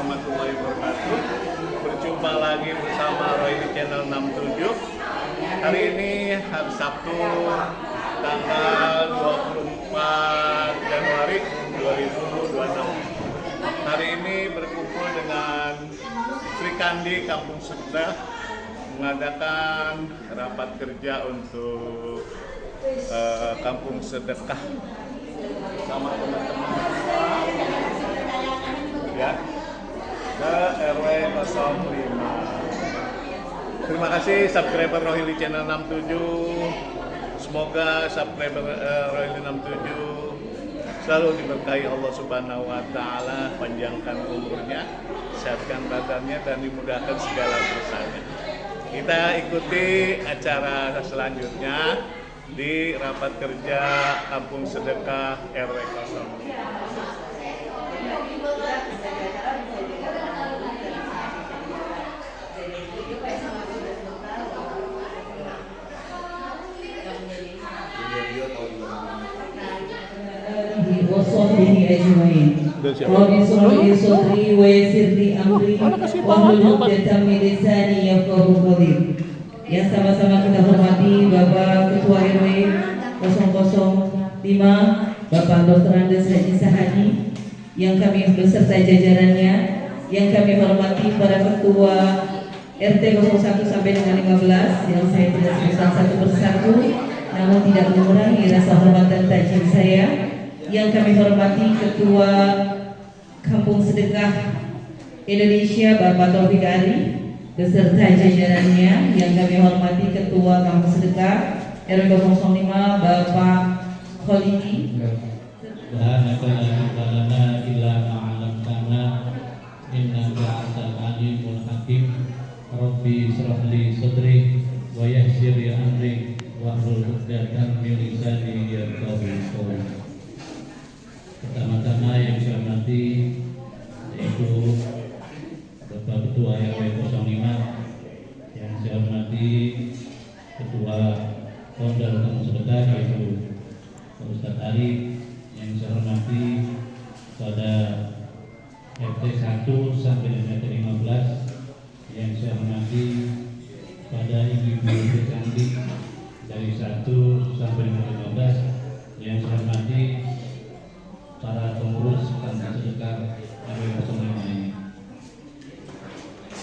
warahmatullahi wabarakatuh. Berjumpa lagi bersama Roy di channel 67. Hari ini hari Sabtu tanggal 24 Januari 2026. Hari ini berkumpul dengan Sri Kandi Kampung Sedekah mengadakan rapat kerja untuk Kampung Sedekah sama teman-teman ya ke RW 05. Terima kasih subscriber Rohili channel 67. Semoga subscriber Rohili 67 selalu diberkahi Allah Subhanahu wa taala, panjangkan umurnya, sehatkan badannya dan dimudahkan segala urusannya. Kita ikuti acara selanjutnya di rapat kerja Kampung Sedekah RW 05. وصحبه أجمعين. رب اشرح لي صدري ويسر لي أمري واحلل عقدة من لساني يفقهوا قولي. Yang sama-sama kita hormati Bapak Ketua RW 005 Bapak Dr. Andes Haji Sahadi, yang kami beserta jajarannya, yang kami hormati para Ketua RT 01 sampai dengan 15 yang saya tidak sebutkan satu persatu, namun tidak mengurangi rasa hormat dan takjim saya. Yang kami hormati Ketua Kampung Sedekah Indonesia Bapak Taufik Ali beserta jajarannya. Yang kami hormati Ketua Kampung Sedekah RW 005 Bapak Kholidi. Rabbi shrah li sadri wa yassir li amri wahlul 'uqdatam min lisani yafqahu qawli. Pertama-tama yang saya hormati yaitu Bapak Ketua RW 05, yang saya hormati Ketua Pondal Kampung Sedekah yaitu Pak Ustadz Ali, yang saya hormati pada RT 1 sampai dengan RT 15, yang saya hormati pada ibu-ibu cantik dari 1 sampai dengan 15, yang saya hormati para pengurus Kampung Sedekah RW 05 ini.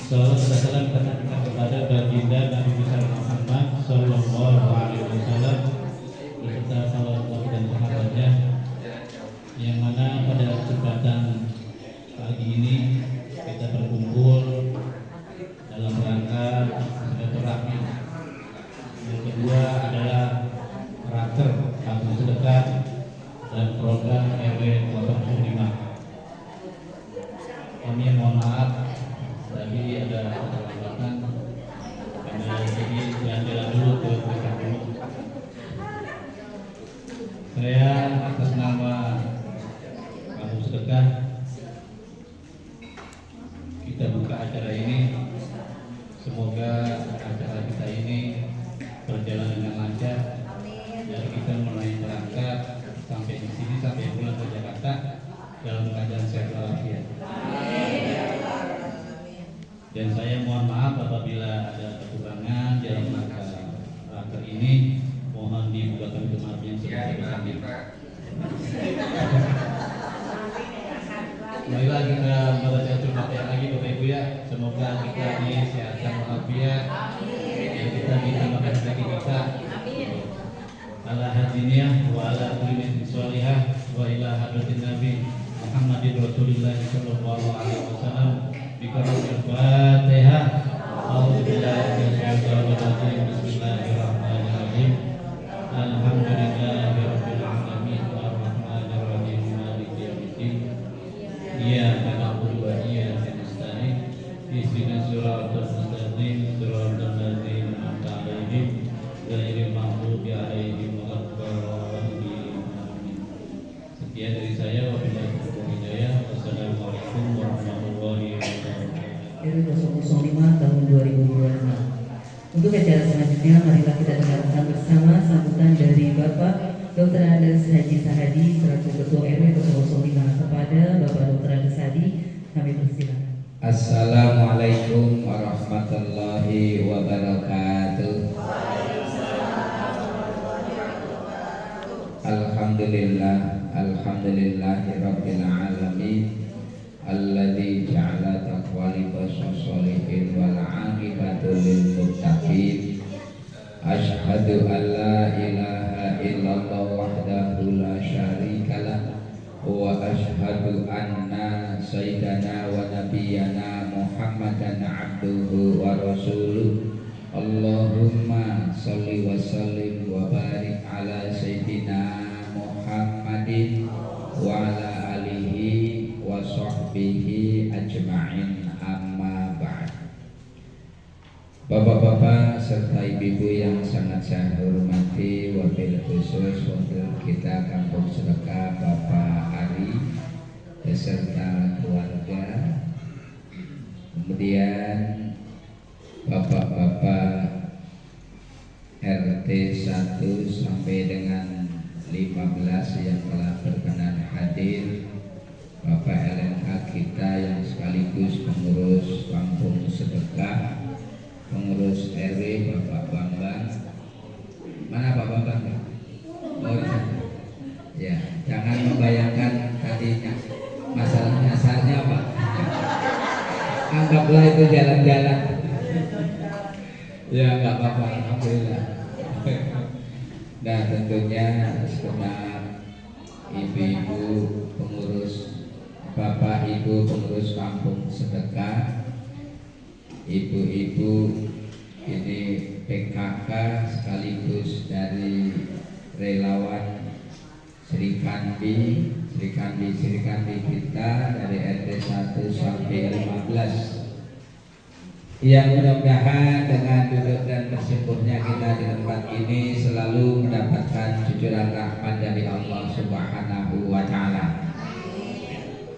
Salawat dan salam kepada baginda Nabi besar Muhammad Sallallahu Alaihi Wasallam beserta salawat dan sahabatnya, yang mana pada kesempatan pagi ini kita berkumpul dalam rangka silaturahmi. Yang kedua adalah raker Kampung Sedekah dan program RW 05. Kami mohon maaf tadi ada keterlambatan karena jadi jalan dulu ke belakang dulu. Saya atas nama Kampung Sedekah kita buka acara ini. Semoga acara kita ini berjalan dengan lancar dan kita mulai berangkat sampai di sini, sampai pulang ke Jakarta dalam keadaan sehat walafiat. Dan saya mohon maaf apabila ada kekurangan dalam raker ini, mohon dibukakan kemaaf yang sebesar-besarnya. Kembali lagi kita membaca curhat yang lagi Bapak Ibu ya. Semoga kita disehatkan walafiat dan kita ditambahkan rezeki kita. Ala hadiniyah wa ala kulli sholihah wa ila hadratin Nabi Muhammadin Rasulillah sallallahu alaihi wasallam. Bikaramil Fatihah. A'udzubillahi minasyaitonir rajim. Bismillahirrahmanirrahim. Alhamdulillahirabbil alamin arrahmanir rahim maliki yaumiddin. Iyyaka na'budu wa iyyaka nasta'in. Ihdinas siratal mustaqim, siratal ladzina an'amta 'alaihim ghairil maghdubi 'alaihim waladdallin. Sekian dari saya, wabillahi taufiq wal hidayah. Wassalamualaikum warahmatullahi wabarakatuh. RW 005 tahun 2026. Untuk acara selanjutnya, marilah kita dengarkan bersama sambutan dari Bapak Dr. Andes Haji Sahadi selaku Ketua RW 005. Kepada Bapak Dr. Andes Hadi, kami persilakan. Assalamualaikum warahmatullahi wabarakatuh. Alhamdulillahirabbil alamin alladzi ja'ala taqwa libasas sholihin wal 'aqibatu lil muttaqin. Asyhadu an la ilaha illallah wahdahu la syarikalah wa asyhadu anna sayyidana wa nabiyyana Muhammadan abduhu wa rasuluh. Allahumma sholli wa sallim wa barik ala sayyidina Muhammadin wa ala alihi wa sahbihi ajma'in, amma ba'd. Bapak-bapak serta ibu-ibu yang sangat saya hormati, wabil khusus wakil kita Kampung Sedekah Bapak Ari beserta keluarga, kemudian bapak-bapak RT 1 sampai dengan 15 yang telah berkenan hadir, Bapak LNH kita yang sekaligus pengurus Kampung Sedekah, pengurus RW Bapak Bambang. Mana Pak Bambang? Oh ya, jangan membayangkan tadinya masalah dasarnya Pak. Anggaplah itu jalan-jalan. Ya nggak apa-apa, alhamdulillah. Nah tentunya segenap ibu-ibu pengurus, bapak ibu pengurus Kampung Sedekah, ibu-ibu ini PKK sekaligus dari relawan Sri Kandi kita dari RT 1 sampai 15, yang mudah-mudahan dengan duduk dan bersyukurnya kita di tempat ini selalu mendapatkan cucuran rahmat dari Allah Subhanahu wa Ta'ala.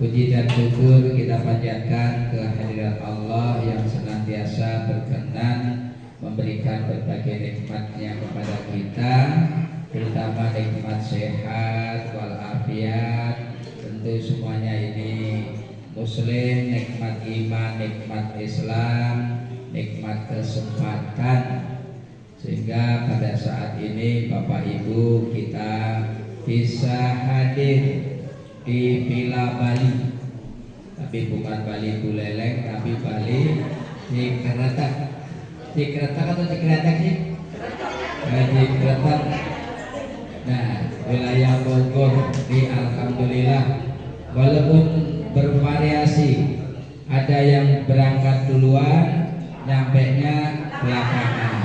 Puji dan syukur kita panjatkan kehadirat Allah yang senantiasa berkenan memberikan berbagai nikmatnya kepada kita, terutama nikmat sehat walafiat. Tentu semuanya ini muslim, nikmat iman, nikmat Islam, nikmat kesempatan, sehingga pada saat ini Bapak Ibu kita bisa hadir di Villa Bali, tapi bukan Bali Buleleng, tapi Bali Cikretek. Cikretek atau Cikretek sih? Cikretek. Nah, wilayah Bogor di alhamdulillah, walaupun bervariasi, ada yang berangkat duluan, nyampenya belakangan.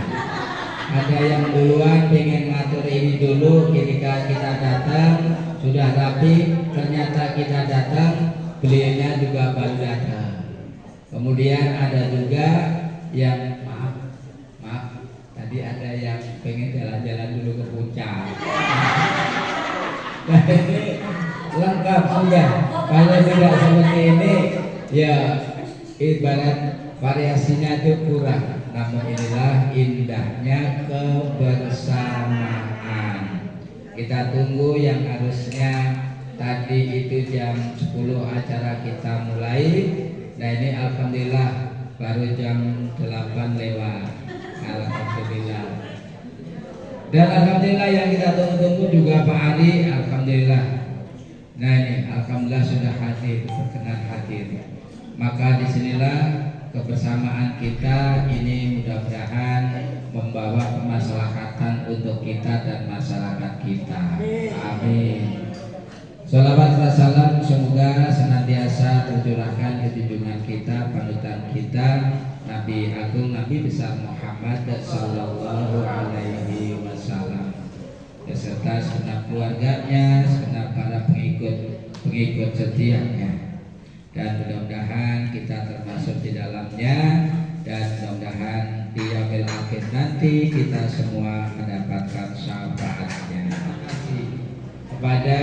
Ada yang duluan pengen ngatur ini dulu, ketika kita datang sudah rapi, ternyata kita datang, beliaunya juga baru datang. Kemudian ada juga yang maaf, tadi ada yang pengen jalan-jalan dulu ke puncak. Nah ini lengkap sudah. Kalau tidak seperti ini, ya ibarat variasinya itu kurang. Namun inilah indahnya kebersamaan. Kita tunggu yang harusnya tadi itu jam 10 acara kita mulai. Nah ini alhamdulillah baru jam 8 lewat. Alhamdulillah. Dan alhamdulillah yang kita tunggu-tunggu juga Pak Ari, alhamdulillah. Nah ini alhamdulillah sudah hadir, berkenan hadir. Maka disinilah kebersamaan kita ini mudah-mudahan membawa kemaslahatan untuk kita dan masyarakat kita. Amin. Salawat wa salam semoga senantiasa tercurahkan ke junjungan kita, panutan kita, Nabi Agung Nabi besar Muhammad sallallahu alaihi wasallam, beserta segenap keluarganya, segenap para pengikut setianya. Dan mudah-mudahan kita termasuk di dalamnya, dan mudah-mudahan di yaumil akhir nanti kita semua mendapatkan syafaatnya. Terima kasih kepada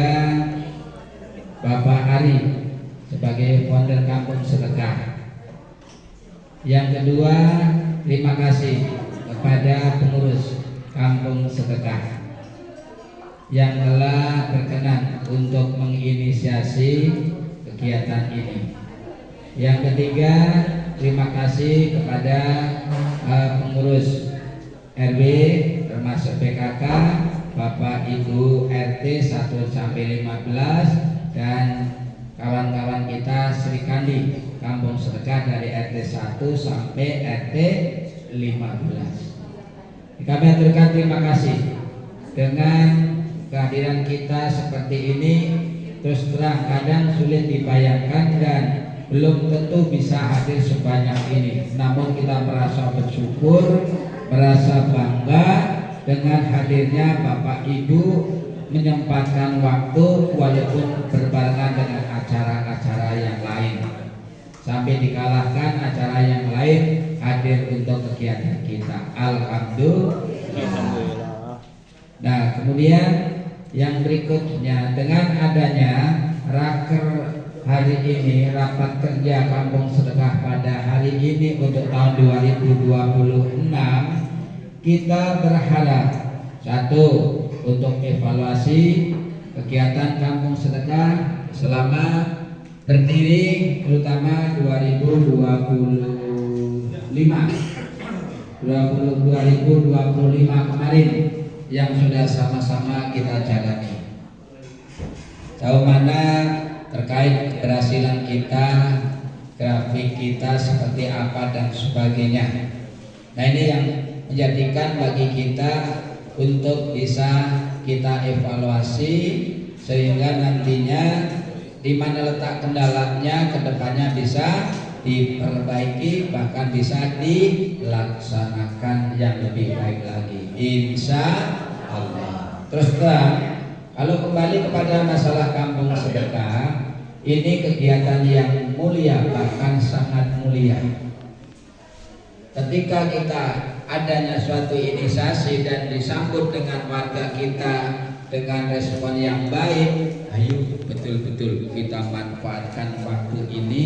Bapak Ari sebagai founder Kampung Sedekah. Yang kedua, terima kasih kepada pengurus Kampung Sedekah yang telah berkenan untuk menginisiasi kegiatan ini. Yang ketiga, terima kasih kepada pengurus RW termasuk PKK, Bapak Ibu RT 1 sampai 15 dan kawan-kawan kita Sri Kandi Kampung Sedekah dari RT 1 sampai RT 15. Kami aturkan terima kasih dengan kehadiran kita seperti ini. Terus terang kadang sulit dibayangkan dan belum tentu bisa hadir sebanyak ini. Namun kita merasa bersyukur, merasa bangga dengan hadirnya Bapak Ibu menyempatkan waktu walaupun berbarengan dengan acara-acara yang lain. Sampai dikalahkan acara yang lain hadir untuk kegiatan kita. Alhamdulillah. Nah, kemudian yang berikutnya, dengan adanya raker hari ini, rapat kerja Kampung Sedekah pada hari ini untuk tahun 2026, kita berharap satu, untuk evaluasi kegiatan Kampung Sedekah selama berdiri, terutama 2025 kemarin yang sudah sama-sama kita jalani. Sejauh mana terkait keberhasilan kita, grafik kita seperti apa dan sebagainya. Nah, ini yang menjadikan bagi kita untuk bisa kita evaluasi sehingga nantinya di mana letak kendalanya kedepannya bisa diperbaiki, bahkan bisa dilaksanakan yang lebih baik lagi, insya Allah. Terus terang, kalau kembali kepada masalah Kampung Sedekah, ini kegiatan yang mulia, bahkan sangat mulia. Ketika kita adanya suatu inisiasi dan disambut dengan warga kita dengan respon yang baik, ayo betul-betul kita manfaatkan waktu ini,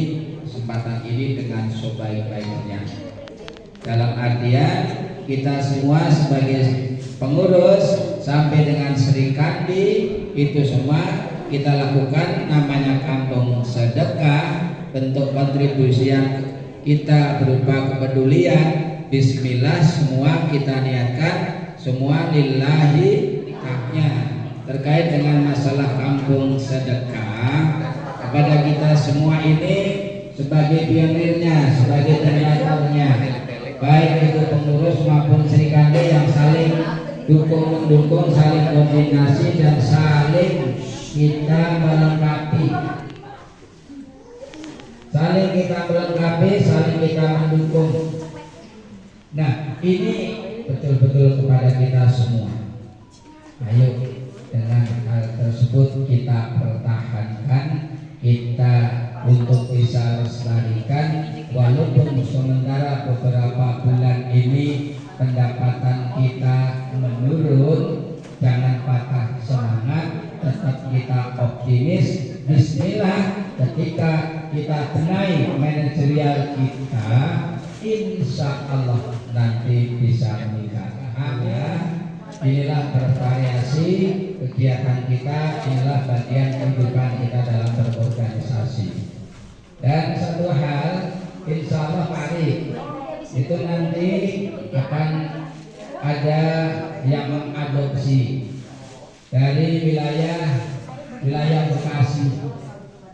kesempatan ini dengan sebaik-baiknya. Dalam artian kita semua sebagai pengurus sampai dengan Sri Kandi itu semua kita lakukan namanya Kampung Sedekah, bentuk kontribusi yang kita berupa kepedulian. Bismillah, semua kita niatkan, semua lillahi ta'ala. Terkait dengan masalah Kampung Sedekah, kepada kita semua ini sebagai pionirnya, sebagai generatornya, baik itu pengurus maupun Sri Kandi yang saling dukung-mendukung, saling koordinasi dan saling kita melengkapi, saling kita mendukung. Nah, ini betul-betul kepada kita semua. Ayo dengan hal tersebut kita pertahankan, kita untuk bisa lestarikan, walaupun sementara beberapa bulan ini pendapatan kita menurun, jangan patah semangat, tetap kita optimis. Bismillah, ketika kita benahi manajerial kita, insya Allah nanti bisa meningkat. Inilah bervariasi kegiatan kita, inilah bagian kehidupan kita dalam berorganisasi. Dan satu hal, insya Allah Pak Ari, itu nanti akan ada yang mengadopsi dari wilayah Bekasi.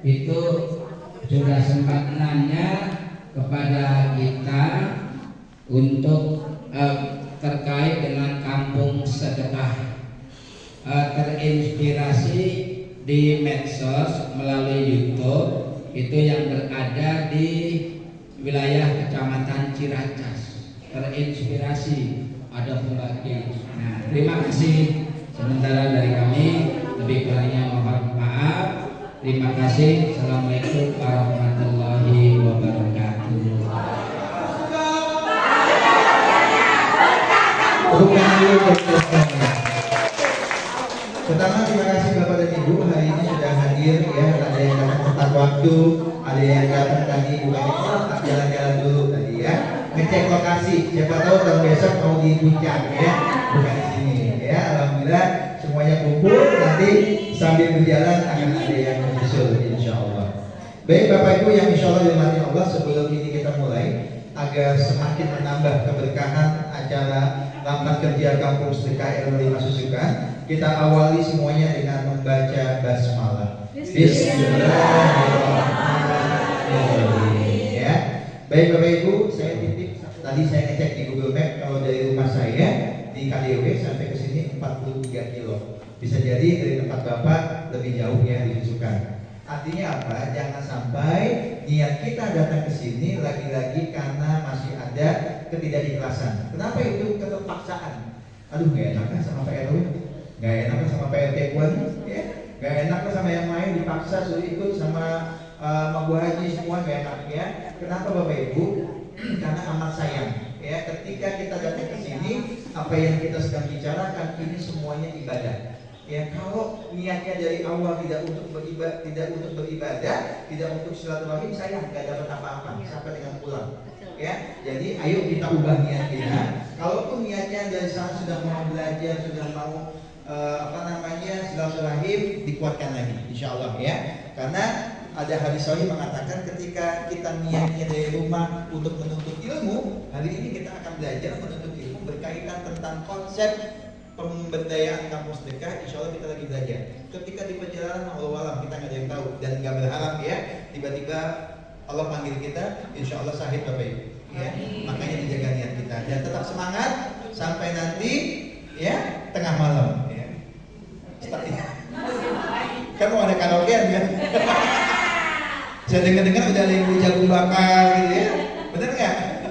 Itu sudah sempat nanya kepada kita untuk terkait dengan Kampung Sedekah, terinspirasi di medsos melalui YouTube itu yang berada di wilayah Kecamatan Ciracas, terinspirasi ada pembagian. Nah, terima kasih sementara dari kami, lebih kurangnya mohon maaf. Terima kasih. Assalamualaikum warahmatullahi wabarakatuh. Pertama, terima kasih Bapak dan Ibu hari ini sudah hadir ya. Ada yang datang tepat waktu, ada yang datang tadi bukan tetap jalan-jalan dulu tadi ya, ngecek lokasi. Siapa tahu kalau besok mau di puncak ya, bukan di sini ya. Alhamdulillah semuanya kumpul, nanti sambil berjalan akan ada yang menyusul insya Allah. Baik Bapak Ibu yang insya Allah dirahmati Allah. agar semakin menambah keberkahan acara rapat kerja Kampung Sedekah RW 5 Susukan, kita awali semuanya dengan membaca basmalah. Bismillahirrahmanirrahim. Ya. Baik Bapak Ibu, saya titip. Tadi saya ngecek di Google Map, kalau dari rumah saya di KDW sampai ke sini 43 kilo. Bisa jadi dari tempat Bapak lebih jauh ya di Susukan. Artinya apa? Jangan sampai niat kita datang ke sini lagi-lagi karena masih ada ketidakikhlasan. Kenapa itu keterpaksaan? Aduh, gak enak kan sama Pak RW, gak enak kan sama Pak RT Puan, ya? Gak enak kan sama yang lain dipaksa suruh ikut sama Bu Haji, semua gak enak ya. Kenapa Bapak Ibu? Karena amat sayang ya. Ketika kita datang ke sini, apa yang kita sedang bicarakan ini semuanya ibadah. Ya, kalau niatnya dari awal tidak untuk beribadah, tidak untuk silaturahim, sayang nggak dapat apa-apa sampai dengan pulang. Ya, jadi ayo kita ubah niat kita. Kalaupun niatnya dari sana sudah mau belajar, sudah mau silaturahim, dikuatkan lagi, insya Allah ya. Karena ada hadis sahih mengatakan ketika kita niatnya dari rumah untuk menuntut ilmu, hari ini kita akan belajar menuntut ilmu berkaitan tentang konsep pemberdayaan kampung sedekah. Insya Allah kita lagi belajar. Ketika di perjalanan Allah alam kita nggak ada yang tahu dan nggak berharap ya tiba-tiba Allah panggil kita, insya Allah sahid Bapak Ibu ya. Makanya dijaga niat kita dan tetap semangat sampai nanti ya tengah malam ya. Kan mau ada karaokean kan? Saya dengar-dengar udah ada yang jagung bakar gitu ya. Benar nggak?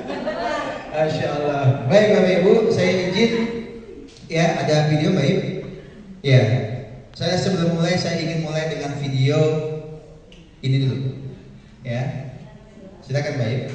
Masya Allah. Baik Bapak Ibu, saya izin ya, ada video baik. Ya, saya sebelum mulai saya ingin mulai dengan video ini dulu. Ya, silakan baik.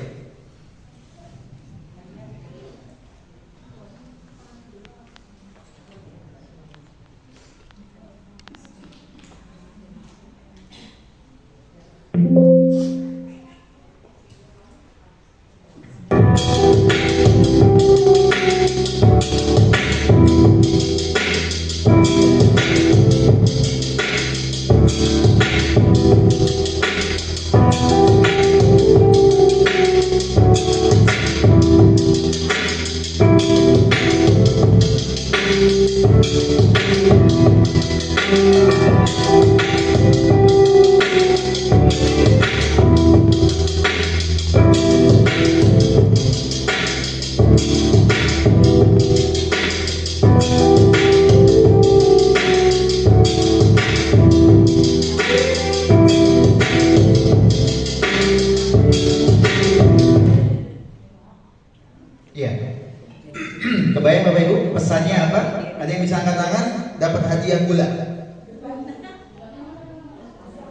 Kebayang Bapak Ibu pesannya apa? Ada yang bisa angkat tangan? Dapat hadiah gula.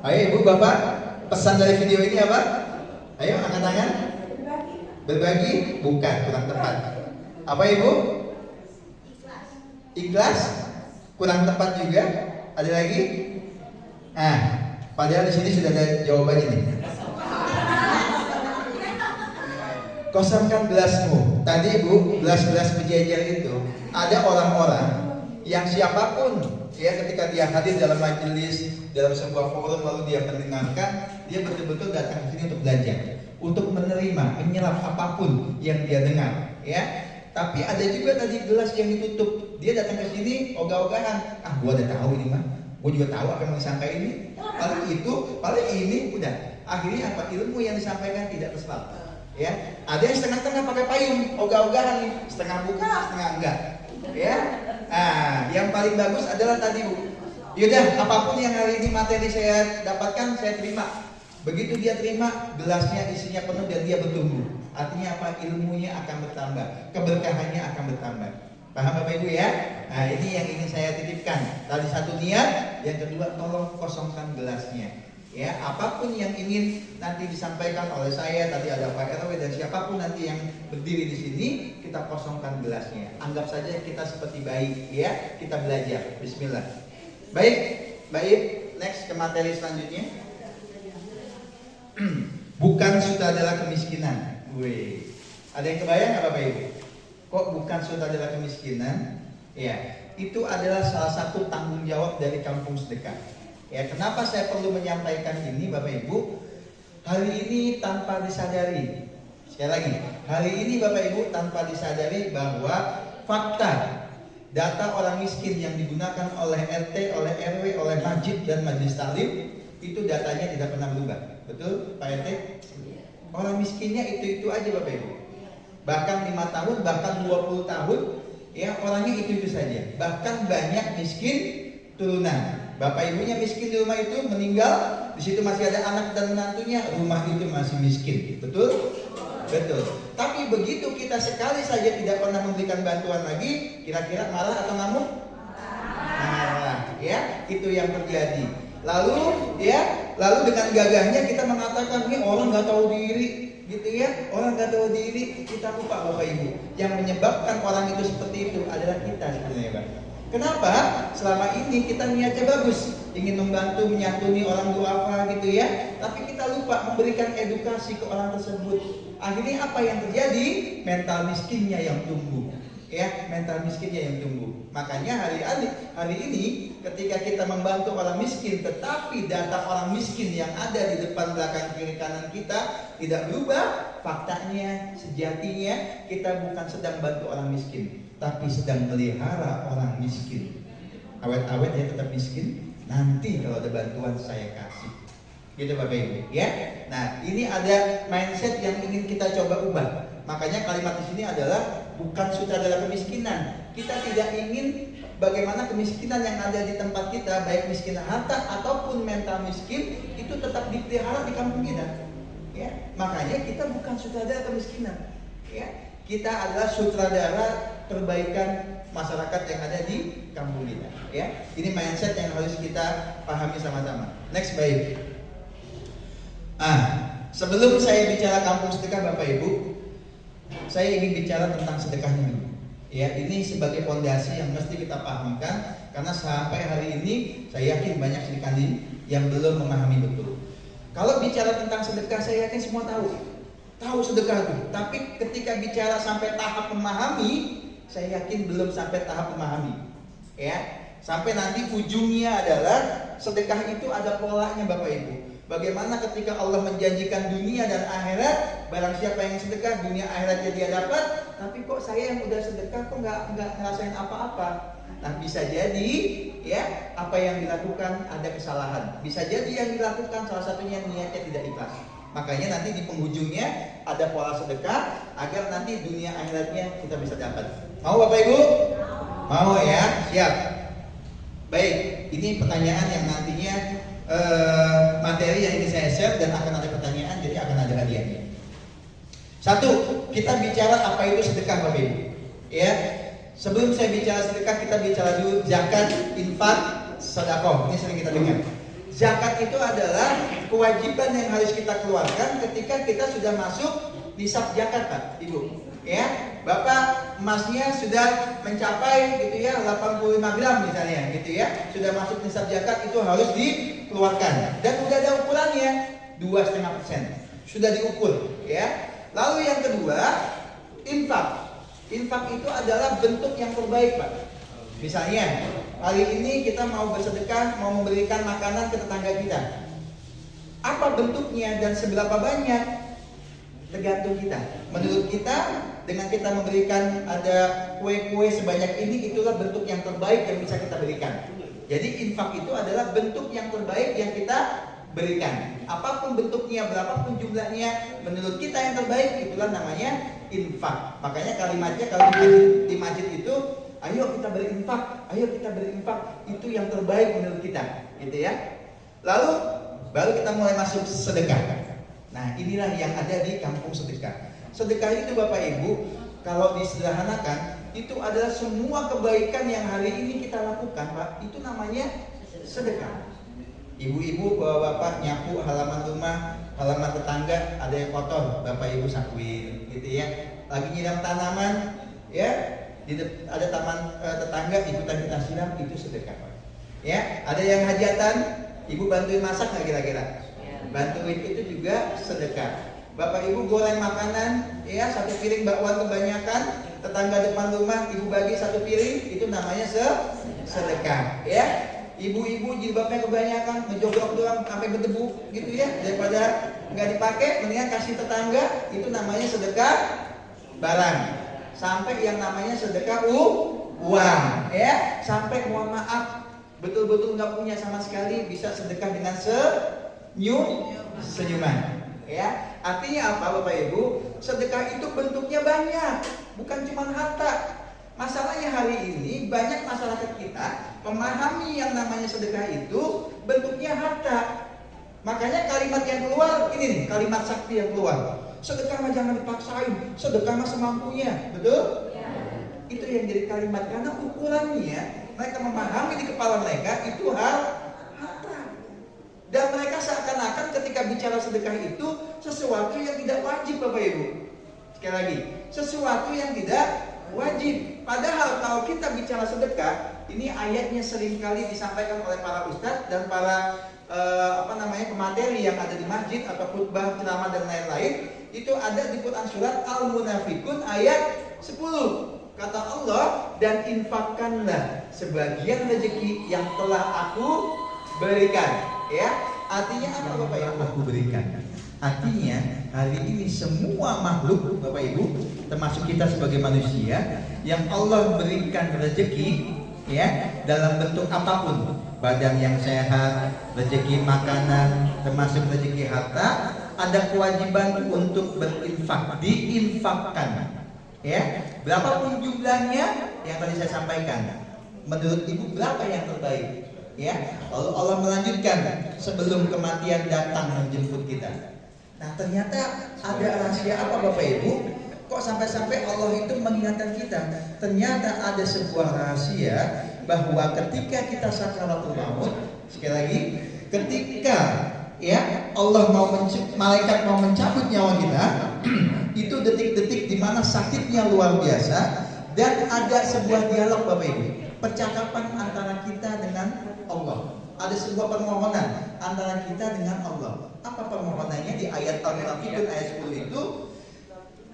Ayo Ibu Bapak, pesan dari video ini apa? Ayo angkat tangan. Berbagi? Bukan, kurang tepat. Apa Ibu? Ikhlas? Kurang tepat juga. Ada lagi? Padahal di sini sudah ada jawabannya nih. Kosongkan gelasmu. Tadi Bu, gelas-gelas penjajar itu ada orang-orang yang siapapun ya ketika dia hadir dalam majelis, dalam sebuah forum lalu dia mendengarkan, dia betul-betul datang ke sini untuk belajar, untuk menerima, menyerap apapun yang dia dengar, ya. Tapi ada juga tadi gelas yang ditutup. Dia datang ke sini ogah-ogahan. Gua udah tahu ini mah. Gua juga tahu apa yang mau disampaikan ini. Paling ini udah. Akhirnya apa? Ilmu yang disampaikan tidak terserap. Ya, ada yang setengah-setengah pakai payung, ogah-ogahan nih, setengah buka, setengah enggak. Ya, yang paling bagus adalah tadi Bu. Yaudah, apapun yang hari ini materi saya dapatkan, saya terima. Begitu dia terima, gelasnya isinya penuh dan dia bertumbuh. Artinya apa? Ilmunya akan bertambah, keberkahannya akan bertambah. Paham Bapak Ibu ya? Ini yang ingin saya titipkan. Tadi satu niat, yang kedua tolong kosongkan gelasnya. Ya, apapun yang ingin nanti disampaikan oleh saya, tadi ada Pak RW dan siapapun nanti yang berdiri di sini, kita kosongkan gelasnya. Anggap saja kita seperti bayi, ya, kita belajar. Bismillah. Baik, next ke materi selanjutnya. Bukan sutradara kemiskinan. Wih, ada yang kebayang nggak Bapak Ibu? Kok bukan sutradara kemiskinan? Ya, itu adalah salah satu tanggung jawab dari Kampung Sedekah. Ya, kenapa saya perlu menyampaikan ini Bapak Ibu? Hari ini tanpa disadari Sekali lagi, hari ini Bapak Ibu tanpa disadari bahwa fakta data orang miskin yang digunakan oleh RT, oleh RW, oleh masjid dan majelis taklim itu datanya tidak pernah berubah. Betul Pak RT? Orang miskinnya itu aja Bapak Ibu. Bahkan 5 tahun, bahkan 20 tahun, ya orangnya itu saja. Bahkan banyak miskin turunan. Bapak ibunya miskin di rumah itu meninggal, di situ masih ada anak dan menantunya, rumah itu masih miskin. Betul? Betul. Tapi begitu kita sekali saja tidak pernah memberikan bantuan lagi, kira-kira marah atau ngamuk? Marah, ya, itu yang terjadi. Lalu dengan gagahnya kita mengatakan ini orang nggak tahu diri, gitu ya, orang nggak tahu diri. Kita lupa Bapak Ibu, yang menyebabkan orang itu seperti itu adalah kita sebenarnya, Pak. Kenapa? Selama ini kita niatnya bagus, ingin membantu, menyantuni orang duafa gitu ya, tapi kita lupa memberikan edukasi ke orang tersebut. Akhirnya apa yang terjadi? Mental miskinnya yang tumbuh, ya, mental miskinnya yang tumbuh. Makanya hari ini ketika kita membantu orang miskin, tetapi data orang miskin yang ada di depan, belakang, kiri, kanan kita tidak berubah, faktanya, sejatinya kita bukan sedang bantu orang miskin, tapi sedang melihara orang miskin. Awet-awet ya tetap miskin, nanti kalau ada bantuan saya kasih. Gitu Bapak Ibu, ya. Nah, ini ada mindset yang ingin kita coba ubah. Makanya kalimat di sini adalah bukan sutradara kemiskinan. Kita tidak ingin bagaimana kemiskinan yang ada di tempat kita, baik miskin harta ataupun mental miskin, itu tetap dipelihara di kampung kita. Ya, makanya kita bukan sutradara kemiskinan. Ya, kita adalah sutradara perbaikan masyarakat yang ada di kampung kita. Ya, ini mindset yang harus kita pahami sama-sama. Next, baik. Sebelum saya bicara kampung sedekah Bapak Ibu, saya ingin bicara tentang sedekah dulu. Ya, ini sebagai fondasi yang mesti kita pahamkan, karena sampai hari ini saya yakin banyak sedekah yang belum memahami betul. Kalau bicara tentang sedekah, saya yakin semua tahu sedekah itu. Tapi ketika bicara sampai tahap memahami, saya yakin belum sampai tahap memahami. Ya, sampai nanti ujungnya adalah sedekah itu ada polanya Bapak Ibu. Bagaimana ketika Allah menjanjikan dunia dan akhirat, barang siapa yang sedekah, dunia akhiratnya dia dapat, tapi kok saya yang udah sedekah kok nggak ngerasain apa-apa. Nah, bisa jadi ya apa yang dilakukan ada kesalahan. Bisa jadi yang dilakukan salah satunya niatnya tidak ikhlas. Makanya nanti di penghujungnya ada pola sedekah agar nanti dunia akhiratnya kita bisa dapat. Mau Bapak Ibu? Mau ya? Siap. Baik, ini pertanyaan yang nantinya materi yang ingin saya share dan akan ada pertanyaan, jadi akan ada hadiahnya. Satu, kita bicara apa itu sedekah Bapak Ibu. Ya, sebelum saya bicara sedekah, kita bicara dulu zakat, infak, sedekah. Ini sering kita dengar. Zakat itu adalah kewajiban yang harus kita keluarkan ketika kita sudah masuk nisab zakat, Pak, Ibu. Ya, Bapak emasnya sudah mencapai gitu ya 85 gram misalnya gitu ya, sudah masuk nisab zakat, itu harus dikeluarkan dan sudah ada ukurannya 2,5%, sudah diukur ya. Lalu yang kedua, infak. Infak itu adalah bentuk yang terbaik, Pak. Misalnya hari ini kita mau bersedekah, mau memberikan makanan ke tetangga kita, apa bentuknya dan seberapa banyak tergantung kita. Menurut kita, dengan kita memberikan ada kue-kue sebanyak ini, itulah bentuk yang terbaik yang bisa kita berikan. Jadi infak itu adalah bentuk yang terbaik yang kita berikan. Apapun bentuknya, berapapun jumlahnya, menurut kita yang terbaik, itulah namanya infak. Makanya kalimatnya kalau di masjid itu, ayo kita berinfak, ayo kita berinfak, itu yang terbaik menurut kita, gitu ya. Lalu baru kita mulai masuk sedekah. Nah, inilah yang ada di kampung sedekah. Sedekah itu Bapak Ibu, kalau disederhanakan, itu adalah semua kebaikan yang hari ini kita lakukan, Pak. Itu namanya sedekah. Ibu-ibu, bapak nyapu halaman rumah, halaman tetangga ada yang kotor, Bapak Ibu sapuin, gitu ya. Lagi nyiram tanaman, ya, ada taman tetangga, ikutan kita siram, itu sedekah, Pak. Ya, ada yang hajatan, Ibu bantuin masak nggak kira-kira? Bantuin, itu juga sedekah. Bapak Ibu goreng makanan, ya, satu piring bakwan kebanyakan, tetangga depan rumah Ibu bagi satu piring, itu namanya sedekah, ya. Ibu-ibu jilbabnya kebanyakan, ngejogrok doang sampai berdebu, gitu ya, daripada nggak dipakai mendingan kasih tetangga, itu namanya sedekah barang. Sampai yang namanya sedekah uang, ya. Sampai mohon maaf betul-betul nggak punya sama sekali, bisa sedekah dengan senyuman, ya. Artinya apa Bapak Ibu? Sedekah itu bentuknya banyak, bukan cuma harta. Masalahnya hari ini banyak masyarakat kita memahami yang namanya sedekah itu bentuknya harta. Makanya kalimat yang keluar ini nih, kalimat sakti yang keluar. Sedekah mah jangan dipaksain, sedekah mah semampunya, betul? Ya. Itu yang jadi kalimat, karena ukurannya mereka memahami di kepala mereka itu harta. Dan mereka seakan-akan ketika bicara sedekah itu sesuatu yang tidak wajib Bapak Ibu. Sekali lagi, sesuatu yang tidak wajib. Padahal kalau kita bicara sedekah, ini ayatnya seringkali disampaikan oleh para ustadz dan para pemateri yang ada di masjid atau khutbah, ceramah dan lain-lain. Itu ada di Quran surat Al-Munafikun ayat 10. Kata Allah, dan infakkanlah sebagian rezeki yang telah aku berikan. Ya, artinya apa Bapak Ibu? Aku berikan. Artinya hari ini semua makhluk Bapak Ibu, termasuk kita sebagai manusia, yang Allah berikan rezeki, ya, dalam bentuk apapun, badan yang sehat, rezeki makanan, termasuk rezeki harta, ada kewajiban untuk berinfak, diinfakkan, ya. Berapapun jumlahnya yang tadi saya sampaikan, menurut Ibu berapa yang terbaik, ya. Lalu Allah melanjutkan, sebelum kematian datang menjemput kita. Nah, ternyata ada rahasia apa Bapak Ibu? Kok sampai-sampai Allah itu mengingatkan kita? Ternyata ada sebuah rahasia bahwa ketika kita sakaratul maut, sekali lagi, ketika ya Allah malaikat mau mencabut nyawa kita, itu detik-detik di mana sakitnya luar biasa, dan ada sebuah dialog Bapak Ibu, percakapan antara kita dengan Allah. Ada sebuah permohonan antara kita dengan Allah. Apa permohonannya di ayat Al-Munafikun ayat 10 itu?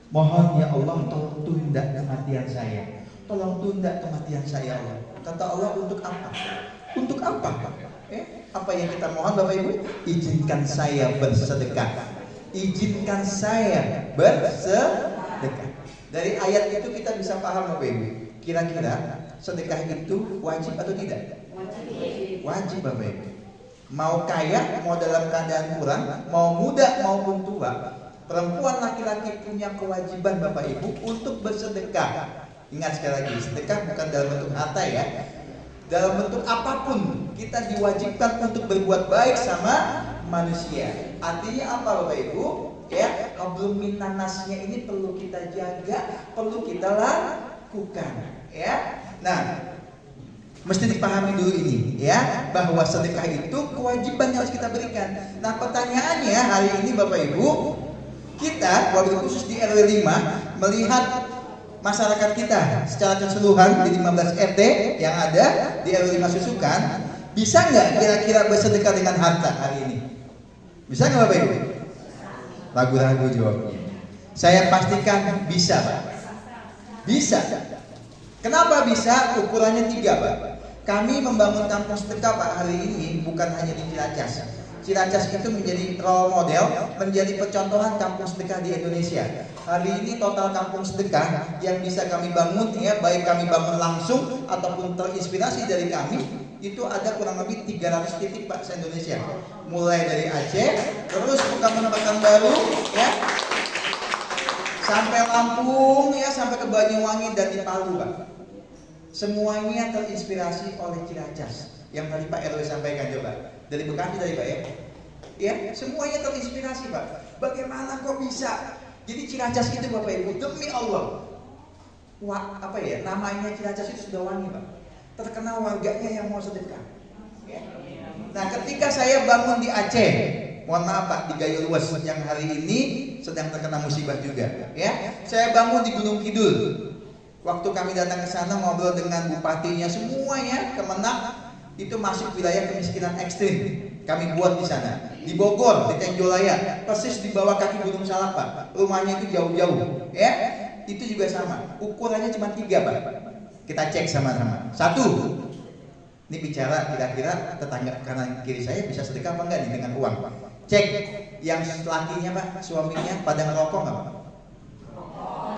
Mohon ya Allah, tolong tunda kematian saya. Tolong tunda kematian saya Allah. Kata Allah, untuk apa? Untuk apa? Apa yang kita mohon Bapak Ibu? Izinkan saya bersedekah. Izinkan saya bersedekah. Dari ayat itu kita bisa paham Bapak Ibu, kira-kira sedekah itu wajib atau tidak? Wajib Bapak Ibu. Mau kaya, mau dalam keadaan kurang, mau muda maupun tua, perempuan laki-laki punya kewajiban Bapak Ibu untuk bersedekah. Ingat sekali lagi, sedekah bukan dalam bentuk harta ya. Dalam bentuk apapun kita diwajibkan untuk berbuat baik sama manusia. Artinya apa Bapak Ibu? Ya, hablum minan nasnya ini perlu kita jaga, perlu kita lakukan. Ya, nah, mesti dipahami dulu ini ya, bahwa sedekah itu kewajiban yang harus kita berikan. Nah, pertanyaannya hari ini Bapak Ibu, kita wabil khusus di RW 5 melihat masyarakat kita secara keseluruhan di 15 RT yang ada di RW 5 Susukan, bisa nggak kira-kira bersedekah dengan harta hari ini? Bisa nggak Bapak Ibu? Ragu-ragu jawabnya. Saya pastikan bisa Pak. Bisa. Kenapa bisa? Ukurannya 3 Pak. Kami membangun kampung sedekah Pak hari ini bukan hanya di Ciracas. Ciracas itu menjadi role model, menjadi percontohan kampung sedekah di Indonesia. Hari ini total kampung sedekah yang bisa kami bangun ya, baik kami bangun langsung ataupun terinspirasi dari kami, itu ada kurang lebih 300 titik Pak se-Indonesia. Mulai dari Aceh, terus Pekanbaru baru ya, sampai Lampung ya, sampai ke Banyuwangi dan di Palu Pak. Semuanya terinspirasi oleh Ciracas yang tadi Pak RW sampaikan coba. Dari Bekasi tadi Pak ya. Ya, semuanya terinspirasi Pak. Bagaimana kok bisa? Jadi Ciracas itu Bapak Ibu, demi Allah. Wah, apa ya? Namanya Ciracas itu sudah wangi Pak. Terkenal warganya yang mau sedekah. Ya. Nah, ketika saya bangun di Aceh, mohon maaf Pak, di Gayo Luas yang hari ini sedang terkena musibah juga. Ya, saya bangun di Gunung Kidul. Waktu kami datang ke sana ngobrol dengan bupatinya, semuanya Kemenak itu masuk wilayah kemiskinan ekstrim. Kami buat di sana. Di Bogor, di Tenjolaya, persis di bawah kaki Gunung Salak Pak. Rumahnya itu jauh-jauh. Ya, itu juga sama. Ukurannya cuma 3 Pak. Kita cek sama-sama. 1, ini bicara kira-kira tetangga kanan kiri saya bisa sedekah apa enggak nih dengan uang. Cek Yang lakinya Pak, suaminya pada ngerokok nggak Pak?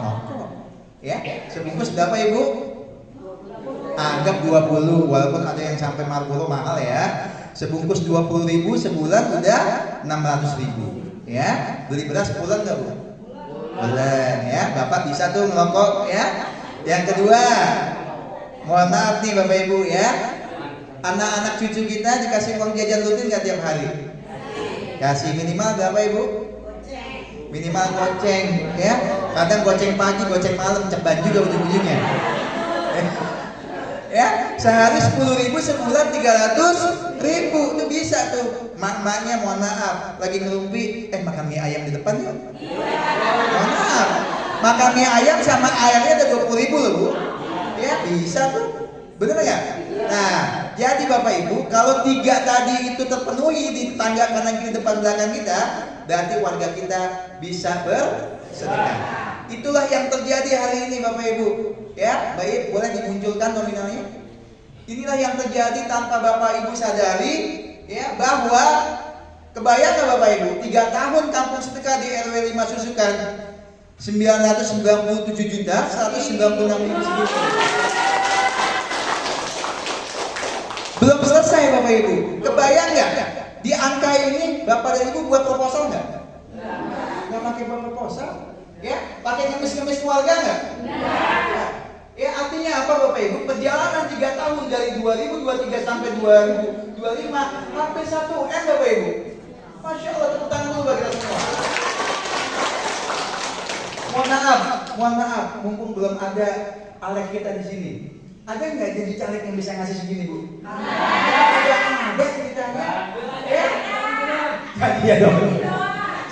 Ngerokok. Ya, sebungkus berapa Ibu? Anggap 20, walaupun ada yang sampai 40 mahal ya. Sebungkus 20.000 sebulan udah 600.000. Ya, beli beras bulan nggak Bu? Bulan ya. Bapak bisa tuh ngerokok ya. Yang kedua, mohon maaf nih Bapak Ibu ya. Anak-anak cucu kita dikasih uang jajan rutin nggak tiap hari? Kasih minimal berapa Ibu? Minimal goceng ya. Kadang goceng pagi, goceng malam, cepat juga ujung-ujungnya. Ya, sehari 10.000 sebulan 300.000 itu bisa tuh. Mak-maknya mohon maaf lagi ngerumpi, makan mie ayam di depan yuk. Mohon maaf, makan mie ayam sama airnya ada 20.000 loh Bu. Ya bisa tuh, bener ya? Nah, jadi Bapak Ibu, kalau 3 tadi itu terpenuhi di tetangga kanan kiri depan belakang kita, berarti warga kita bisa bersedekah. Itulah yang terjadi hari ini Bapak Ibu. Ya, baik, boleh dimunculkan nominalnya. Inilah yang terjadi tanpa Bapak Ibu sadari, ya, bahwa kebayang nggak Bapak Ibu, 3 tahun kampung sedekah di RW 5 Susukan 997.196.000. Belum selesai Bapak Ibu. Kebayang nggak? Di angka ini Bapak dan Ibu buat proposal nggak? Nggak pakai proposal? Ya, pakai ngemis-ngemis keluarga nggak? Ya, artinya apa Bapak Ibu? Perjalanan 3 tahun dari 2023 sampai 2025 hampir 1 M Bapak Ibu. Masya Allah, tepuk tangan dulu bagi kita semua. Mohon maaf, mumpung belum ada Alek kita di sini. Ada nggak jadi caleg yang bisa ngasih segini Bu? Ada ceritanya. Ya? Iya dong.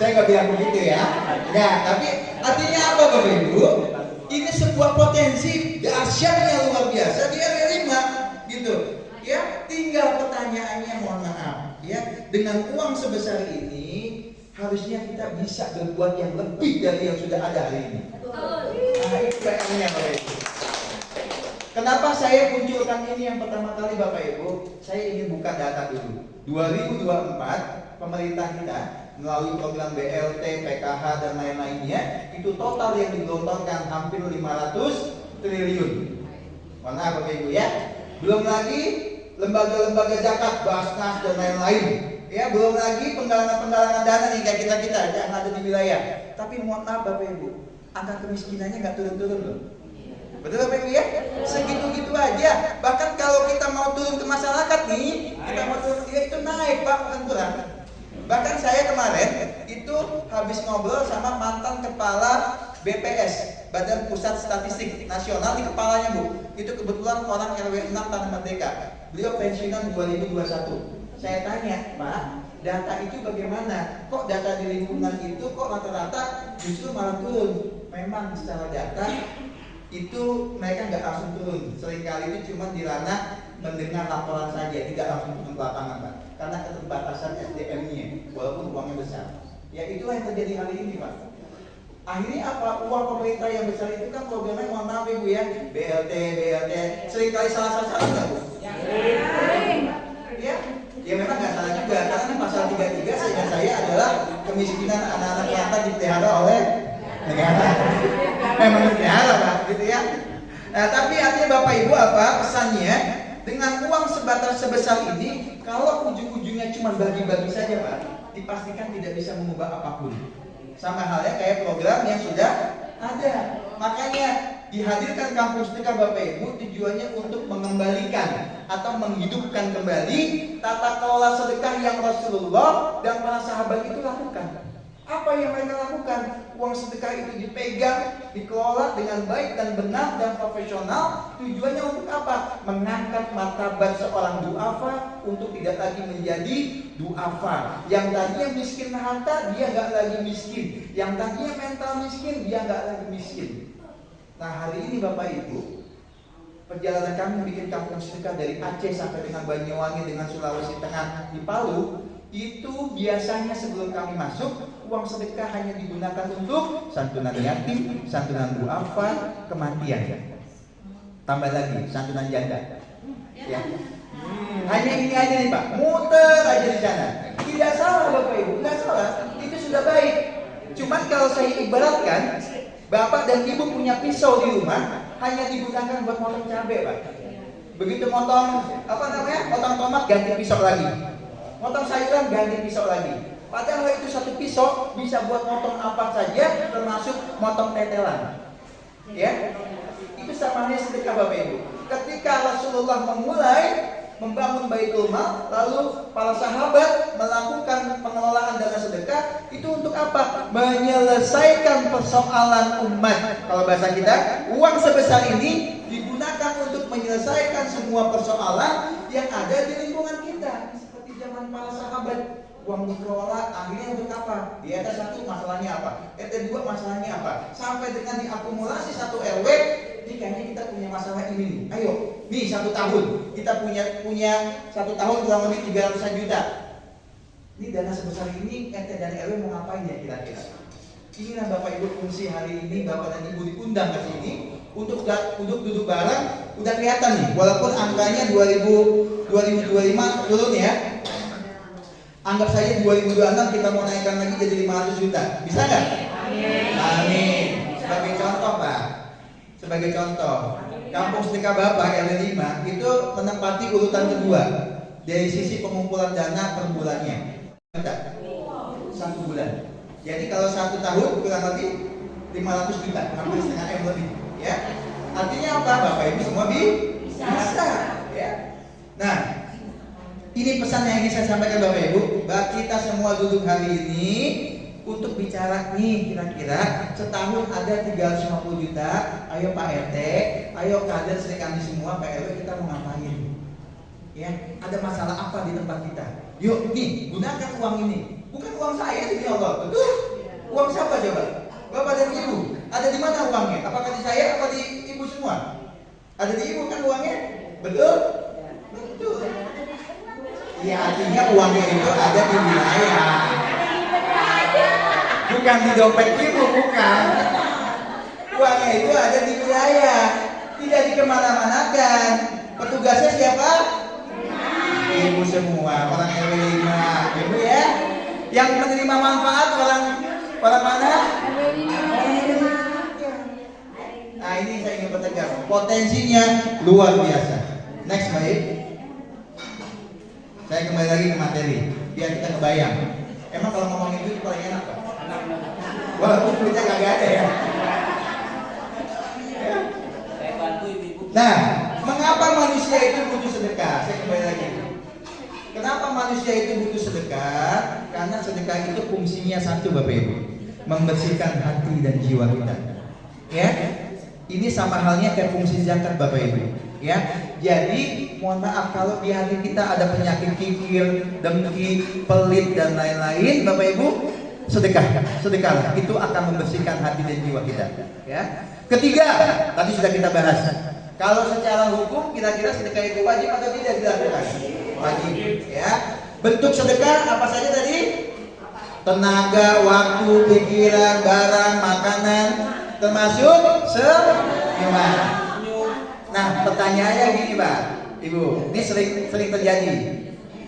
Saya nggak bilang begitu ya. Ya, tapi artinya apa Bapak Ibu? Ini sebuah potensi dahsyatnya luar biasa di RW 5 gitu. Ya, tinggal pertanyaannya mohon maaf ya, dengan uang sebesar ini harusnya kita bisa berbuat yang lebih dari yang sudah ada hari ini. Nah, itu PR-nya Bapak Ibu. Kenapa saya munculkan ini yang pertama kali Bapak Ibu? Saya ingin buka data dulu. 2024 pemerintah kita melalui program BLT, PKH dan lain-lainnya, itu total yang digelontorkan hampir 500 triliun. Mana Bapak Ibu ya? Belum lagi lembaga-lembaga zakat, Basnas dan lain-lain. Ya, belum lagi penggalangan dana nih kayak kita yang ada di wilayah. Tapi mohon maaf Bapak Ibu, angka kemiskinannya nggak turun-turun loh. Betul Bapak Ibu ya? Segitu-gitu aja. Bahkan kalau kita mau turun ke masyarakat nih, kita mau turun ke dia itu naik Pak, bukan turun. Bahkan saya kemarin itu habis ngobrol sama mantan kepala BPS, Badan Pusat Statistik Nasional, di kepalanya Bu. Itu kebetulan orang RW 6 Tanah Merdeka. Beliau pensiunan 2021. Saya tanya, Pak, data itu bagaimana? Kok data di lingkungan itu kok rata-rata justru malah turun? Memang secara data itu mereka nggak langsung turun. Seringkali itu cuma di ranah mendengar laporan saja, tidak langsung turun ke lapangan Pak. Karena keterbatasan SDM-nya, walaupun uangnya besar. Ya itulah yang terjadi hari ini Pak. Akhirnya apa? Uang pemerintah yang besar itu kan programnya mohon maaf Ibu ya, BLT, seringkali salah nggak Bu? Ya, ya memang nggak salah juga, karena pasal 33 seingat saya adalah kemiskinan anak-anak rata dipelihara oleh negara. Memang dipelihara Pak, gitu ya. Nah, tapi artinya Bapak Ibu apa pesannya? Dengan uang sebesar ini, kalau ujung-ujungnya cuma bagi-bagi saja Pak, dipastikan tidak bisa mengubah apapun. Sama halnya kayak program yang sudah ada. Makanya dihadirkan kampung sedekah Bapak Ibu tujuannya untuk mengembalikan atau menghidupkan kembali tata kelola sedekah yang Rasulullah dan para sahabat itu lakukan. Apa yang mereka lakukan? Uang sedekah itu dipegang, dikelola dengan baik dan benar dan profesional. Tujuannya untuk apa? Mengangkat martabat seorang duafa untuk tidak lagi menjadi duafa. Yang tadinya miskin harta, dia nggak lagi miskin. Yang tadinya mental miskin, dia nggak lagi miskin. Nah, hari ini Bapak Ibu, perjalanan kami bikin kampung sedekah dari Aceh sampai dengan Banyuwangi dengan Sulawesi Tengah di Palu, itu biasanya sebelum kami masuk, uang sedekah hanya digunakan untuk santunan yatim, santunan duafa, kematian. Tambah lagi santunan janda. Ya. Hanya ini aja nih Pak, muter aja di sana. Tidak salah Bapak Ibu, tidak salah. Itu sudah baik. Cuman kalau saya ibaratkan, bapak dan ibu punya pisau di rumah, hanya digunakan buat motong cabai, Pak. Begitu motong motong tomat ganti pisau lagi, motong sayuran ganti pisau lagi. Padahal itu satu pisau bisa buat motong apa saja, termasuk motong tetelan. Ya, itu sama halnya sedekah Bapak Ibu. Ketika Rasulullah memulai membangun Baitul Mal, lalu para sahabat melakukan pengelolaan dana sedekah, itu untuk apa? Menyelesaikan persoalan umat. Kalau bahasa kita, uang sebesar ini digunakan untuk menyelesaikan semua persoalan yang ada di lingkungan kita. Seperti zaman para sahabat, uang dikelola akhirnya untuk apa? Di atas satu masalahnya apa? RT 2 masalahnya apa? Sampai dengan diakumulasi satu RW, ini kayaknya kita punya masalah ini nih. Ayo, nih 1 tahun kita punya 1 tahun kurang lebih 300 juta. Ini dana sebesar ini RT dan RW mau ngapain ya kira-kira? Inilah Bapak Ibu fungsi hari ini. Bapak dan Ibu diundang ke sini untuk duduk bareng. Udah kelihatan nih, walaupun angkanya 2025 turun ya. Anggap saja 2026 kita mau naikkan lagi jadi 500 juta. Bisa nggak? Amin. Sebagai contoh Pak, sebagai contoh, Kampung Sedekah Bapak RW 5 itu menempati urutan kedua dari sisi pengumpulan dana per bulannya. Bentar, 1 bulan. Jadi kalau 1 tahun kurang lebih 500 juta, hampir setengah M lebih. Ya, artinya apa? Bapak Ibu semua bisa. Ya. Nah, ini pesan yang ingin saya sampaikan Bapak Ibu, bahwa kita semua duduk hari ini untuk bicara nih, kira-kira setahun ada 350 juta. Ayo Pak RT, ayo kader sering kami semua, Pak RW, kita mau ngapain? Ya, ada masalah apa di tempat kita? Yuk nih, gunakan uang ini. Bukan uang saya ini Allah, betul? Uang siapa coba? Bapak dan Ibu. Ada di mana uangnya? Apakah di saya atau di Ibu semua? Ada di Ibu kan uangnya? Betul? Betul. Ya artinya uangnya itu ada di wilayah, bukan di dompet Ibu, bukan. Uangnya itu ada di wilayah, tidak dikemana-manakan. Petugasnya siapa? Ibu semua, orang RW 5, Ibu ya. Yang menerima manfaat orang mana? Nah ini saya ingin pertegas, potensinya luar biasa. Next baik. Saya kembali lagi ke materi, biar kita kebayang. Emang kalau ngomongin duit paling enak Pak? Walaupun duitnya kagak ada ya. Nah, mengapa manusia itu butuh sedekah? Saya kembali lagi. Kenapa manusia itu butuh sedekah? Karena sedekah itu fungsinya satu Bapak Ibu, membersihkan hati dan jiwa kita. Ya, ini sama halnya kayak fungsi zakat Bapak Ibu. Ya, jadi mohon maaf kalau di hati kita ada penyakit kikir, dengki, pelit dan lain-lain, Bapak Ibu, sedekah itu akan membersihkan hati dan jiwa kita. Ya. Ketiga, tadi sudah kita bahas. Kalau secara hukum kira-kira sedekah itu wajib atau tidak dilakukan? Wajib. Ya. Bentuk sedekah apa saja tadi? Tenaga, waktu, pikiran, barang, makanan, termasuk senyuman. Nah, pertanyaannya gini Pak, Ibu, ini sering terjadi.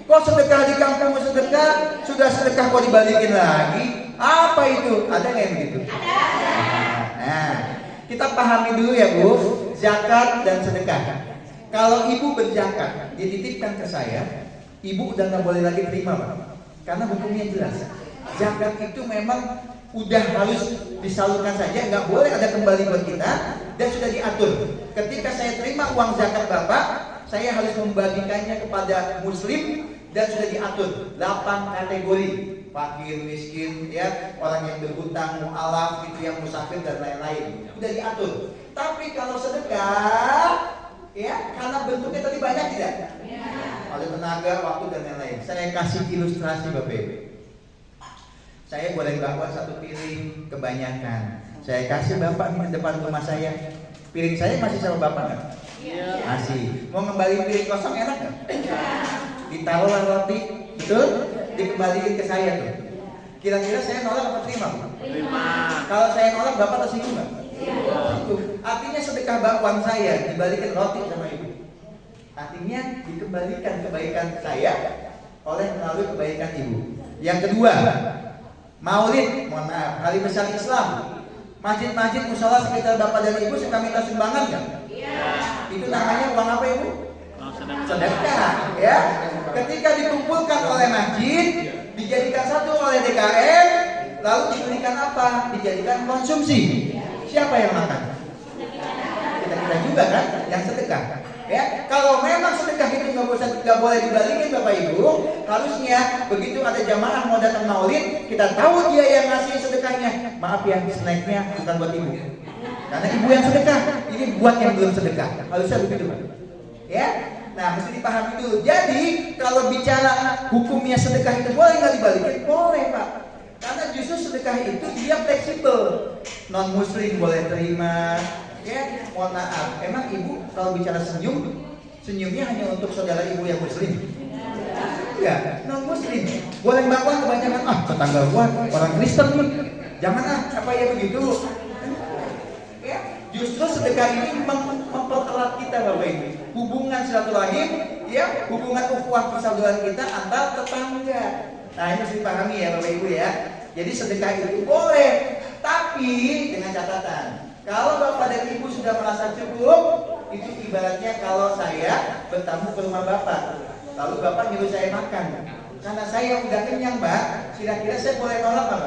Kok sedekah di kampung sedekah, sudah sedekah kok dibalikin lagi? Apa itu? Ada nggak yang begitu? Ada. Nah, kita pahami dulu ya Bu, zakat dan sedekah. Kalau Ibu berzakat, dititipkan ke saya, Ibu udah nggak boleh lagi terima Pak, karena hukumnya jelas. Zakat itu memang udah harus disalurkan saja, nggak boleh ada kembali buat kita, dan sudah diatur. Ketika saya terima uang zakat Bapak, saya harus membagikannya kepada Muslim dan sudah diatur 8 kategori: fakir, miskin, ya, orang yang berhutang, mu'alaf, itu yang musafir dan lain-lain. Sudah diatur. Tapi kalau sedekah, ya, karena bentuknya tadi banyak tidak? Ada tenaga, waktu dan lain-lain. Saya kasih ilustrasi Bapak Ibu. Saya boleh bawa 1 piring kebanyakan. Saya kasih Bapak di depan rumah saya. Piring saya masih sama Bapak nggak? Iya. Masih. Mau ngembaliin piring kosong enak nggak? Ditaruhlah roti, betul? Dikembaliin ke saya tuh. Kira-kira saya nolak apa terima? Terima. Kalau saya nolak, Bapak tersinggung nggak? Iya. Artinya sedekah bakwan saya dibalikin roti sama Ibu. Artinya dikembalikan kebaikan saya oleh melalui kebaikan Ibu. Yang kedua, Maulid, mohon maaf, hari besar Islam. Masjid-masjid musola sekitar Bapak dan Ibu suka minta sumbangan nggak? Iya. Itu namanya uang apa Ibu? Sedekah, ya. Ketika dikumpulkan oleh masjid, dijadikan satu oleh DKM, lalu diberikan apa? Dijadikan konsumsi. Siapa yang makan? Kita juga kan, yang sedekah. Ya, kalau memang sedekah itu nggak boleh dibalikin Bapak Ibu, harusnya begitu ada jamaah mau datang maulid, kita tahu dia yang ngasih sedekahnya. Maaf ya, snacknya bukan buat ibu, karena ibu yang sedekah, ini buat yang belum sedekah. Harusnya begitu Pak. Ya, nah mesti dipahami dulu. Jadi kalau bicara hukumnya sedekah itu boleh nggak dibalikin? Boleh Pak. Karena justru sedekah itu dia fleksibel, non muslim boleh terima. Ya, mohon maaf, emang ibu kalau bicara senyumnya hanya untuk saudara ibu yang muslim? Ya, non muslim. Boleh bakwan kebanyakan, tetangga gua orang Kristen nih, jangan apa ya begitu. Ya, justru sedekah ini mempererat kita Bapak Ibu. Hubungan silaturahim, ya, hubungan ukhuwah persaudaraan kita antar tetangga. Nah, ini harus dipahami ya Bapak Ibu ya. Jadi sedekah itu boleh, tapi dengan catatan. Kalau Bapak dan Ibu sudah merasa cukup, itu ibaratnya kalau saya bertamu ke rumah Bapak, lalu Bapak nyuruh saya makan. Karena saya udah kenyang Mbak, kira-kira saya boleh nolak Pak?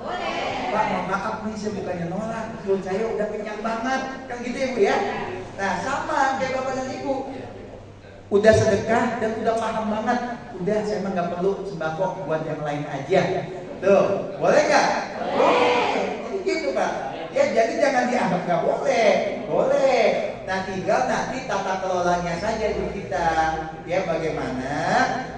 Boleh. Pak, mohon maaf nih, saya bukannya nolak, perut saya udah kenyang banget. Kan gitu ya Bu ya? Nah sama kayak Bapak dan Ibu, udah sedekah dan udah paham banget, udah saya mah gak perlu sembako buat yang lain aja. Tuh, boleh gak? Boleh. Gitu Pak. Ya jadi jangan dianggap gak boleh, boleh. Nah tinggal nanti tata kelolanya saja di kita. Ya bagaimana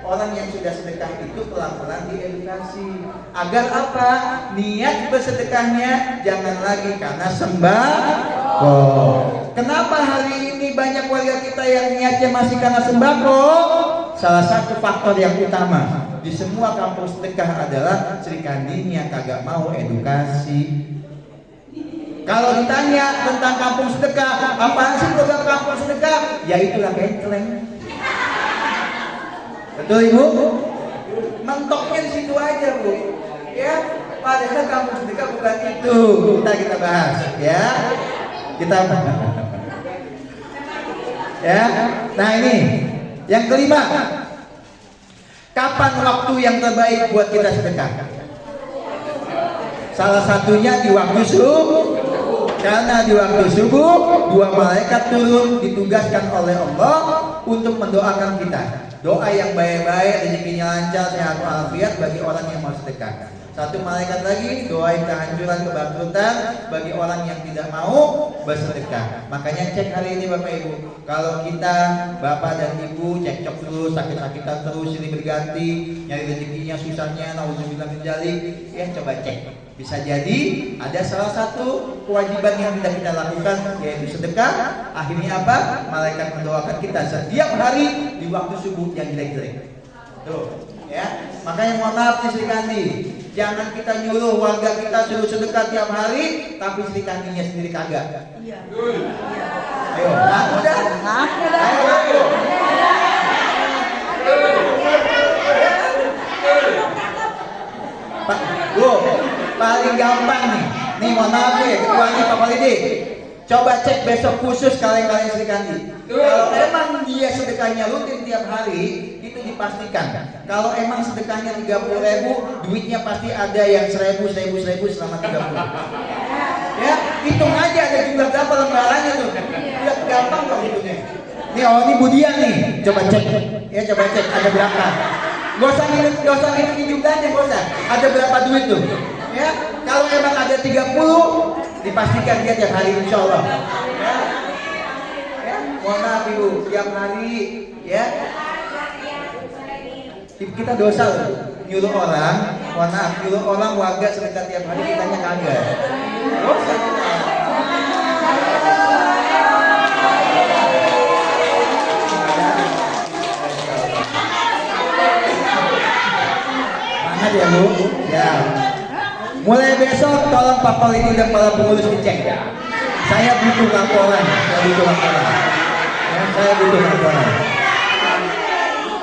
orang yang sudah sedekah itu pelan-pelan diedukasi. Agar apa? Niat bersedekahnya jangan lagi karena sembako. Kenapa hari ini banyak warga kita yang niatnya masih karena sembako? Salah satu faktor yang utama di semua kampung sedekah adalah Sri Kandinya kagak mau edukasi. Kalau ditanya tentang kampung sedekah, apaan sih program kampung sedekah? Ya itulah kenceleng. Betul Ibu? Mentoknya di situ aja Bu. Ya, padahal kampung sedekah bukan itu. Kita bahas, ya. Kita bahas. Ya. Nah ini yang kelima. Kapan waktu yang terbaik buat kita sedekah? Salah satunya di waktu subuh. Karena di waktu subuh dua malaikat turun ditugaskan oleh Allah untuk mendoakan kita. Doa yang baik-baik, rezekinya lancar, sehat walafiat bagi orang yang mau sedekah. Satu malaikat lagi doain kehancuran, kebangkrutan bagi orang yang tidak mau bersedekah. Makanya cek hari ini Bapak Ibu, kalau kita Bapak dan Ibu cekcok terus, sakit-sakitan terus, silih berganti, nyari rezekinya susahnya, nauzubillah min dzalik, ya coba cek. Bisa jadi ada salah satu kewajiban yang tidak kita lakukan, yaitu sedekah. Akhirnya apa? Malaikat mendoakan kita setiap hari di waktu subuh yang jelek-jelek. Tuh, ya. Makanya mohon maaf nih Sri Kandi, jangan kita nyuruh warga kita suruh sedekah tiap hari, tapi Sri Kandinya sendiri kagak. Iya. Ayo, ngaku dah. Ayo ngaku. Pak, Bu, paling gampang nih mohon maaf nih, ketuanya Pak Walidi. Coba cek besok khusus kalian-kalian Sri Kandi. Kalau emang dia sedekahnya rutin tiap hari, itu dipastikan. Kalau emang sedekahnya 30.000, duitnya pasti ada yang 1.000 selama 30. Ya, hitung aja ada jumlah berapa lembarannya tuh. Udah gampang dong hitungnya. Nih, ini Budian nih, coba cek. Ya coba cek ada berapa. Gak usah ngitung jumlahnya, gak usah. Ada berapa duit tuh? Ya, kalau emang ada 30, dipastikan dia tiap hari insya Allah. Ya, mohon maaf Ibu, tiap hari ya. Kita dosa loh, nyuruh orang, mohon maaf, nyuruh orang warga sedekah tiap hari, kitanya kagak. Dosa kita. Mana dia Bu? Ya. Mulai besok tolong Pak Walidi dan para pengurus dicek ya. Saya butuh laporan, Ya,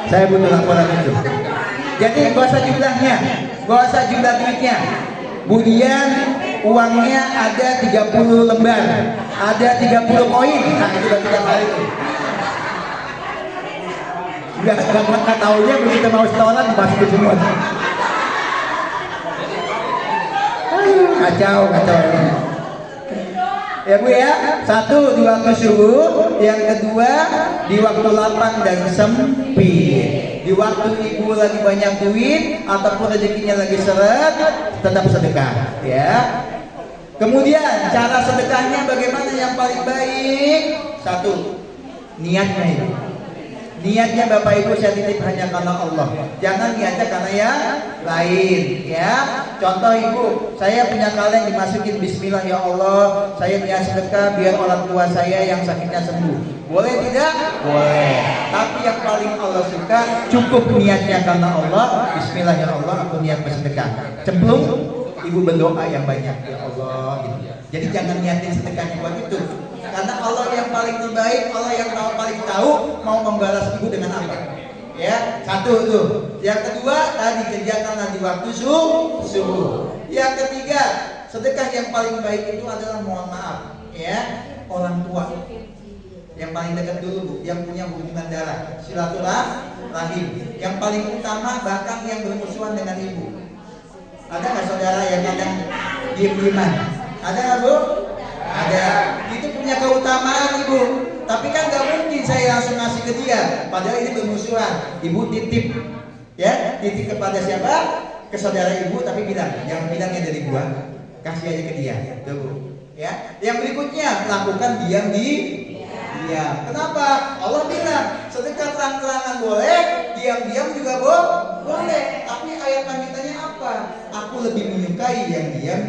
saya butuh laporan itu. Jadi gak usah jumlahnya, Gak usah jumlah duitnya. Kemudian uangnya ada 30 lembar, ada 30 koin. Nah itu udah 3 kali tuh. Gak taunya begitu mau setoran dimasukin semua. Kacau. Ya Bu ya, 1 di waktu subuh, yang kedua di waktu lapang dan sempit. Di waktu ibu lagi banyak duit ataupun rezekinya lagi seret, tetap sedekah ya. Kemudian cara sedekahnya bagaimana yang paling baik? 1, niatnya itu. Niatnya Bapak Ibu saya titip hanya karena Allah. Jangan niatnya karena yang lain ya. Contoh Ibu, saya punya kaleng dimasukin bismillah ya Allah, saya niat sedekah biar orang tua saya yang sakitnya sembuh. Boleh tidak? Boleh. Tapi yang paling Allah suka cukup niatnya karena Allah, bismillah ya Allah aku niat bersedekah. Cemplung Ibu berdoa yang banyak ya Allah gitu. Jadi jangan niatin sedekahnya buat itu. Karena Allah yang paling terbaik, Allah yang paling tahu mau membalas ibu dengan apa. Ya, 1 tuh. Yang kedua tadi kerjakanlah di waktu subuh. Yang ketiga, sedekah yang paling baik itu adalah mohon maaf, ya, orang tua. Yang paling dekat dulu Bu, yang punya hubungan darah, silaturahim. Yang paling utama bahkan yang bermusuhan dengan ibu. Ada nggak saudara yang kadang diem-dieman? Ada nggak Bu? Ada. Itu punya keutamaan Ibu. Tapi kan nggak mungkin saya langsung ngasih ke dia. Padahal ini bermusuhan. Ibu titip, ya, titip kepada siapa? Ke saudara ibu. Tapi bilang, jangan bilangnya dari gua, kasih aja ke dia. Tuh Bu. Ya. Yang berikutnya lakukan diam. Kenapa? Allah bilang sedekah terang-terangan boleh, diam-diam juga boleh. Tapi ayat lanjutannya apa? Aku lebih menyukai yang diam.